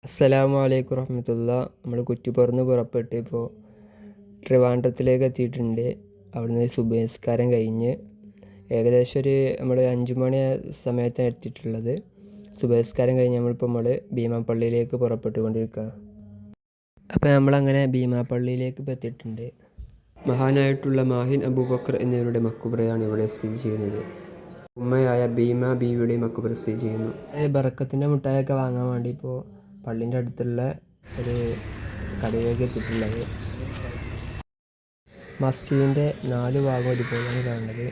അസ്സലാമു അലൈക്കും വറഹ്മത്തുള്ള. നമ്മൾ കുറ്റിപ്പുറന്ന് പുറപ്പെട്ട് ഇപ്പോൾ ട്രിവാൻഡ്രത്തിലേക്ക് എത്തിയിട്ടുണ്ട്. അവിടുന്ന് സുബഹി നിസ്കാരം കഴിഞ്ഞ് ഏകദേശം നമ്മൾ 5 മണി സമയത്താണ് എത്തിയിട്ടുള്ളത്. സുബഹി നിസ്കാരം കഴിഞ്ഞ് നമ്മൾ ഭീമാപ്പള്ളിയിലേക്ക് പുറപ്പെട്ടുകൊണ്ടിരിക്കുകയാണ്. അപ്പോൾ നമ്മളങ്ങനെ ഭീമാപ്പള്ളിയിലേക്ക് ഇപ്പോൾ എത്തിയിട്ടുണ്ട്. മഹാനായിട്ടുള്ള മാഹിൻ അബൂബക്കർ എന്നിവരുടെ മക്ബറയാണ് ഇവിടെ സ്ഥിതി ചെയ്യുന്നത്. ഉമ്മയായ ഭീമ ബീവിയുടെ മക്ബറ സ്ഥിതി ചെയ്യുന്നു. ബറക്കത്തിൻ്റെ മിഠായിയൊക്കെ വാങ്ങാൻ വേണ്ടി ഇപ്പോൾ പള്ളീൻ്റെ അടുത്തുള്ള ഒരു കടയിലേക്ക് എത്തിയിട്ടുള്ളത്. മസ്ജിദിൻ്റെ 4 ഭാഗം ഒരുപോലെയാണ് കാണുന്നത്.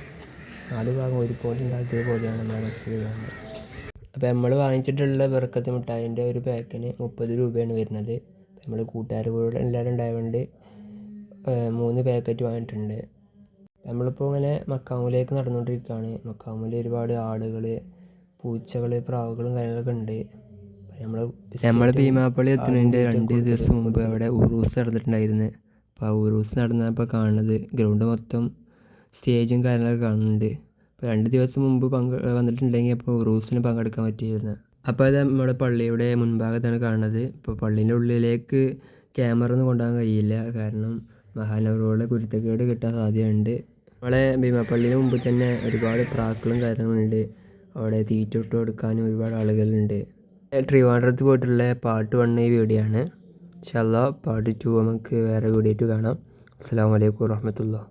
4 ഭാഗം ഒരുപോലെ ഉണ്ടാക്കിയ പോലെയാണ് നമ്മുടെ മസ്ജിദ് കാണുന്നത്. അപ്പോൾ നമ്മൾ വാങ്ങിച്ചിട്ടുള്ള ബറക്കത്ത് മിഠായിൻ്റെ ഒരു പാക്കിന് 30 രൂപയാണ് വരുന്നത്. നമ്മൾ കൂട്ടുകാർ കൂടെ എല്ലാവരും ഉണ്ടായതുകൊണ്ട് 3 പാക്കറ്റ് വാങ്ങിയിട്ടുണ്ട്. നമ്മളിപ്പോൾ ഇങ്ങനെ മക്കാമിലേക്ക് നടന്നുകൊണ്ടിരിക്കുകയാണ്. മക്കാമിൽ ഒരുപാട് ആടുകൾ, പൂച്ചകൾ, പ്രാവുകളും കാര്യങ്ങളൊക്കെ ഉണ്ട്. നമ്മൾ ഭീമാപ്പള്ളി എത്തുന്നതിൻ്റെ 2 ദിവസം മുമ്പ് അവിടെ ഉറൂസ് നടന്നിട്ടുണ്ടായിരുന്നു. അപ്പോൾ ആ ഉറൂസ് നടന്നപ്പോൾ കാണുന്നത് ഗ്രൗണ്ട് മൊത്തം സ്റ്റേജും കാര്യങ്ങളൊക്കെ കാണുന്നുണ്ട്. അപ്പോൾ 2 ദിവസം മുമ്പ് വന്നിട്ടുണ്ടെങ്കിൽ അപ്പോൾ ഉറൂസിന് പങ്കെടുക്കാൻ പറ്റിയിരുന്നു. അപ്പോൾ അത് നമ്മുടെ പള്ളിയുടെ മുൻഭാഗത്താണ് കാണുന്നത്. ഇപ്പോൾ പള്ളീൻ്റെ ഉള്ളിലേക്ക് ക്യാമറ ഒന്നും കൊണ്ടുപോകാൻ കഴിയില്ല, കാരണം മഹാനവറുകളുടെ കുരുത്തക്കേട് കിട്ടാൻ സാധ്യതയുണ്ട്. നമ്മളെ ഭീമാപ്പള്ളിന് മുമ്പ് തന്നെ ഒരുപാട് പ്രാക്കളും കാര്യങ്ങളുണ്ട്. അവിടെ തീറ്റ ഇട്ട് കൊടുക്കാനും ഒരുപാട് ആളുകളുണ്ട്. ട്രിവാൻഡ്രത്ത് പോയിട്ടുള്ള പാർട്ട് 1 ഈ വീഡിയോ ആണ്. ഇൻഷാ അല്ലാഹ് പാർട്ട് 2 നമുക്ക് വേറെ വീഡിയോ ആയിട്ട് കാണാം. അസ്സലാമു അലൈക്കും വറഹ്മത്തുള്ളാഹി.